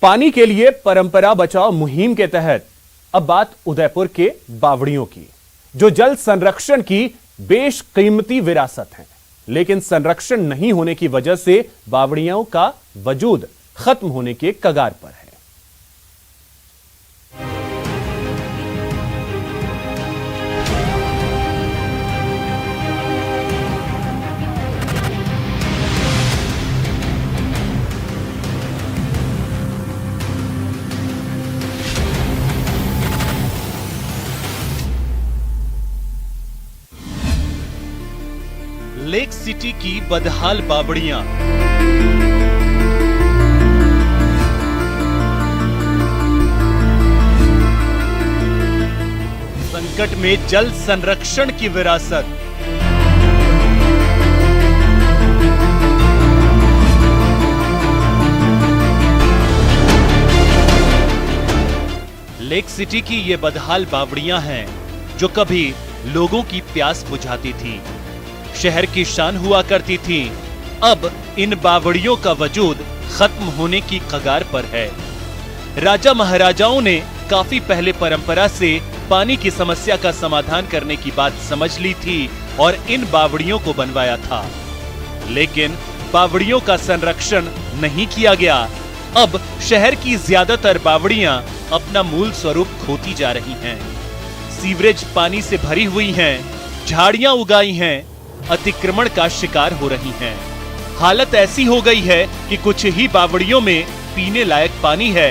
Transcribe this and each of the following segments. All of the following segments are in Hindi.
पानी के लिए परंपरा बचाओ मुहिम के तहत अब बात उदयपुर के बावड़ियों की, जो जल संरक्षण की बेशकीमती विरासत है, लेकिन संरक्षण नहीं होने की वजह से बावड़ियों का वजूद खत्म होने के कगार पर है। लेक सिटी की बदहाल बावड़ियां, संकट में जल संरक्षण की विरासत, लेक सिटी की ये बदहाल बावड़ियां हैं जो कभी लोगों की प्यास बुझाती थी, शहर की शान हुआ करती थी। अब इन बावड़ियों का वजूद खत्म होने की कगार पर है। राजा महाराजाओं ने काफी पहले परंपरा से पानी की समस्या का समाधान करने की बात समझ ली थी और इन बावड़ियों को बनवाया था, लेकिन बावड़ियों का संरक्षण नहीं किया गया। अब शहर की ज्यादातर बावड़ियां अपना मूल स्वरूप खोती जा रही हैं। सीवरेज पानी से भरी हुई हैं, झाड़ियां उगाई हैं, अतिक्रमण का शिकार हो रही हैं। हालत ऐसी हो गई है कि कुछ ही बावड़ियों में पीने लायक पानी है।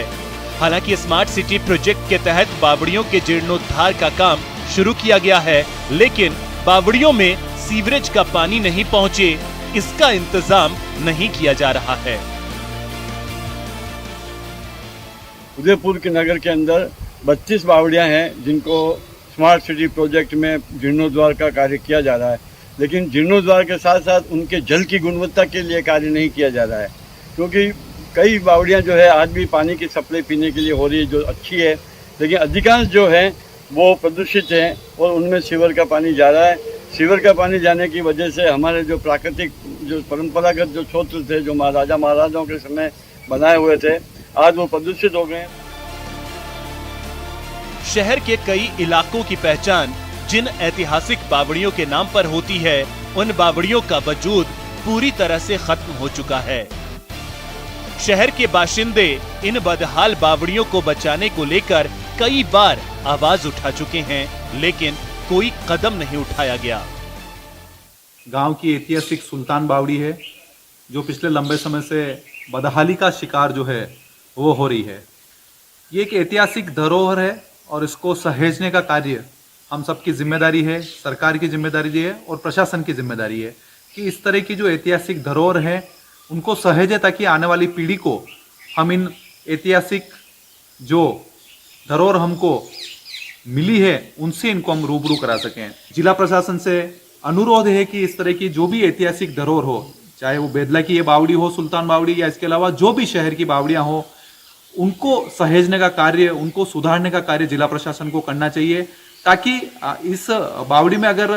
हालांकि स्मार्ट सिटी प्रोजेक्ट के तहत बावड़ियों के जीर्णोद्धार का काम शुरू किया गया है, लेकिन बावड़ियों में सीवरेज का पानी नहीं पहुंचे, इसका इंतजाम नहीं किया जा रहा है। उदयपुर के नगर के अंदर 32 बावड़ियां हैं जिनको स्मार्ट सिटी प्रोजेक्ट में जीर्णोद्धार का कार्य किया जा रहा है, लेकिन जीर्णोद्धार के साथ साथ उनके जल की गुणवत्ता के लिए कार्य नहीं किया जा रहा है, क्योंकि कई बावड़ियां जो है आज भी पानी की सप्लाई पीने के लिए हो रही है जो अच्छी है, लेकिन अधिकांश जो है वो प्रदूषित हैं और उनमें सीवर का पानी जा रहा है। सीवर का पानी जाने की वजह से हमारे जो प्राकृतिक जो परंपरागत जो स्रोत थे जो राजा महाराजाओं के समय बनाए हुए थे, आज वो प्रदूषित हो गए। शहर के कई इलाकों की पहचान जिन ऐतिहासिक बावड़ियों के नाम पर होती है, उन बावड़ियों का वजूद पूरी तरह से खत्म हो चुका है। शहर के बाशिंदे इन बदहाल बावड़ियों को बचाने को लेकर कई बार आवाज उठा चुके हैं, लेकिन कोई कदम नहीं उठाया गया। गांव की ऐतिहासिक सुल्तान बावड़ी है जो पिछले लंबे समय से बदहाली का शिकार जो है वो हो रही है। ये एक ऐतिहासिक धरोहर है और इसको सहेजने का कार्य हम सबकी जिम्मेदारी है, सरकार की जिम्मेदारी है और प्रशासन की जिम्मेदारी है कि इस तरह की जो ऐतिहासिक धरोहर है उनको सहेजे, ताकि आने वाली पीढ़ी को हम इन ऐतिहासिक जो धरोहर हमको मिली है उनसे इनको हम रूबरू करा सकें। जिला प्रशासन से अनुरोध है कि इस तरह की जो भी ऐतिहासिक धरोहर हो, चाहे वो बेदला की ये बावड़ी हो, सुल्तान बावड़ी, या इसके अलावा जो भी शहर की बावड़ियां हो, उनको सहेजने का कार्य, उनको सुधारने का कार्य जिला प्रशासन को करना चाहिए, ताकि इस बावड़ी में अगर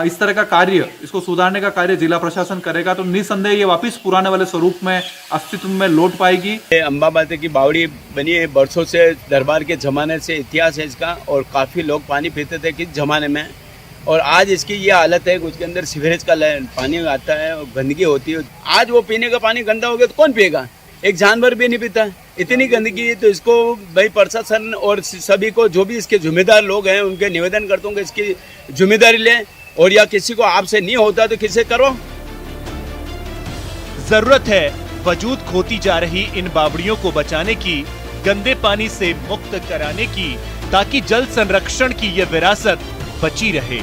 इस तरह का कार्य, इसको सुधारने का कार्य जिला प्रशासन करेगा तो निसंदेह ये वापस पुराने वाले स्वरूप में अस्तित्व में लौट पाएगी। अंबाबाते की बावड़ी बनी है बरसों से, दरबार के जमाने से इतिहास है इसका, और काफ़ी लोग पानी पीते थे किस जमाने में, और आज इसकी ये हालत है, उसके अंदर सीवरेज का पानी आता है और गंदगी होती है। आज वो पीने का पानी गंदा हो गया तो कौन पिएगा? एक जानवर भी नहीं पीता, इतनी गंदगी। तो इसको भाई प्रशासन और सभी को, जो भी इसके जिम्मेदार लोग हैं, उनके निवेदन करता हूँ कि इसकी जिम्मेदारी लें, और या किसी को आपसे नहीं होता तो किसे करो। जरूरत है वजूद खोती जा रही इन बावड़ियों को बचाने की, गंदे पानी से मुक्त कराने की, ताकि जल संरक्षण की ये विरासत बची रहे।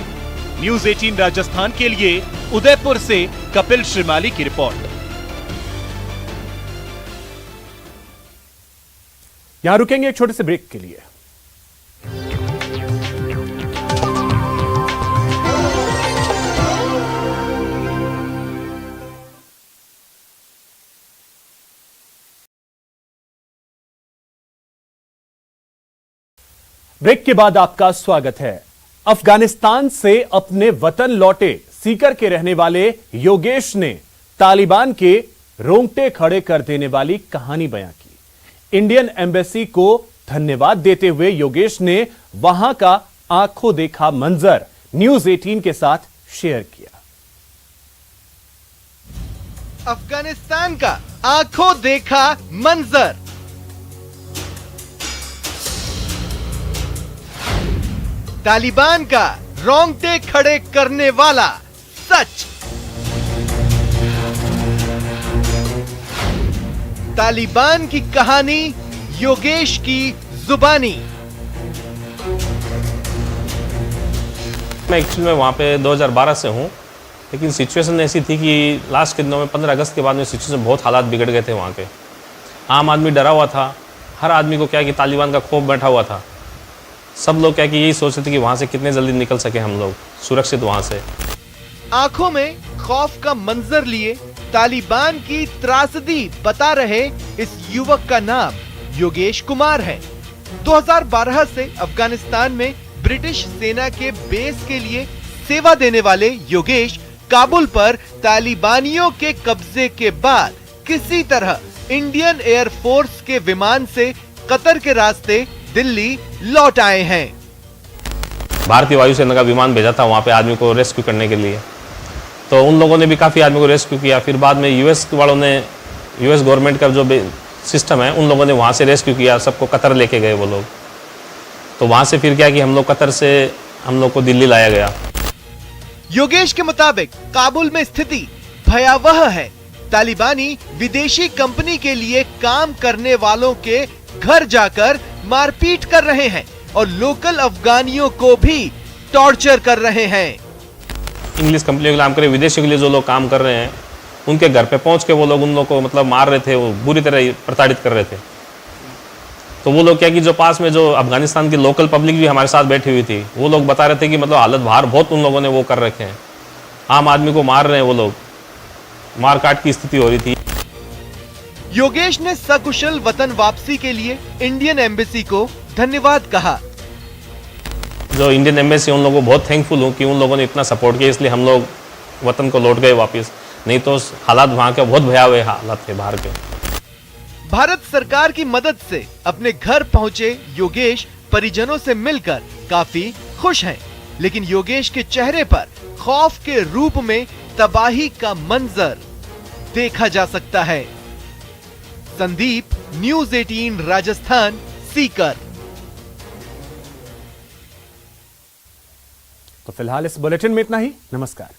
न्यूज़ 18 राजस्थान के लिए उदयपुर से कपिल श्रीमाली की रिपोर्ट। यहां रुकेंगे एक छोटे से ब्रेक के लिए। ब्रेक के बाद आपका स्वागत है। अफगानिस्तान से अपने वतन लौटे सीकर के रहने वाले योगेश ने तालिबान के रोंगटे खड़े कर देने वाली कहानी बयां की। इंडियन एम्बेसी को धन्यवाद देते हुए योगेश ने वहां का आंखों देखा मंजर न्यूज 18 के साथ शेयर किया। अफगानिस्तान का आंखों देखा मंजर। तालिबान का रोंगटे खड़े करने वाला सच। तालिबान की कहानी योगेश की जुबानी। मैं एक्चुअली में वहाँ पे 2012 से हूँ, लेकिन सिचुएशन ऐसी थी कि लास्ट के दिनों में 15 अगस्त के बाद में सिचुएशन बहुत हालात बिगड़ गए थे वहाँ पे। आम आदमी डरा हुआ था, हर आदमी को क्या कि तालिबान का खौफ बैठा हुआ था। सब लोग क्या कि यही सोच रहे थे कि वहाँ से कितने जल्दी निकल सके हम लोग सुरक्षित वहाँ से। आंखों में खौफ का मंजर लिए तालिबान की त्रासदी बता रहे इस युवक का नाम योगेश कुमार है। 2012 से अफगानिस्तान में ब्रिटिश सेना के बेस के लिए सेवा देने वाले योगेश काबुल पर तालिबानियों के कब्जे के बाद किसी तरह इंडियन एयरफोर्स के विमान से कतर के रास्ते दिल्ली लौट आए हैं। भारतीय वायुसेना का विमान भेजा था वहाँ पे आदमी को रेस्क्यू करने के लिए, तो उन लोगों ने भी काफ़ी आदमी को रेस्क्यू किया। फिर बाद में यूएस वालों ने, यूएस गवर्नमेंट का जो सिस्टम है, उन लोगों ने वहाँ से रेस्क्यू किया, सबको कतर लेके गए वो लोग। तो वहाँ से फिर क्या कि हम लोग कतर से हम लोग को दिल्ली लाया गया। योगेश के मुताबिक काबुल में स्थिति भयावह है। तालिबानी विदेशी कंपनी के लिए काम करने वालों के घर जाकर मारपीट कर रहे हैं और लोकल अफगानियों को भी टॉर्चर कर रहे हैं। इंग्लिश कंपनियों के लिए काम कर रहे, विदेशियों के लिए जो लोग काम कर रहे हैं, उनके घर पे पहुंच के वो लोग उन लोग को मतलब मार रहे थे, वो बुरी तरह प्रताड़ित कर रहे थे। तो वो लोग क्या कि जो पास में जो अफगानिस्तान की लोकल पब्लिक भी हमारे साथ बैठी हुई थी, वो लोग बता रहे थे कि मतलब हालत बाहर बहुत उन लोगों ने वो कर रखे हैं, आम आदमी को मार रहे हैं, वो लोग मार काट की स्थिति हो रही थी। योगेश ने सकुशल वतन वापसी के लिए इंडियन एम्बेसी को धन्यवाद कहा। जो इंडियन एम्बेसी, उन लोगों को बहुत थैंकफुल हूँ कि उन लोगों ने इतना सपोर्ट किया, इसलिए हम लोग वतन को लौट गए वापस। नहीं तो हालात वहाँ के बहुत भयावह हालात थे बाहर के। भारत सरकार की मदद से अपने घर पहुंचे योगेश परिजनों से मिलकर काफी खुश हैं, लेकिन योगेश के चेहरे पर खौफ के रूप में तबाही का मंजर देखा जा सकता है। संदीप, न्यूज 18 राजस्थान, सीकर। तो फिलहाल इस बुलेटिन में इतना ही। नमस्कार।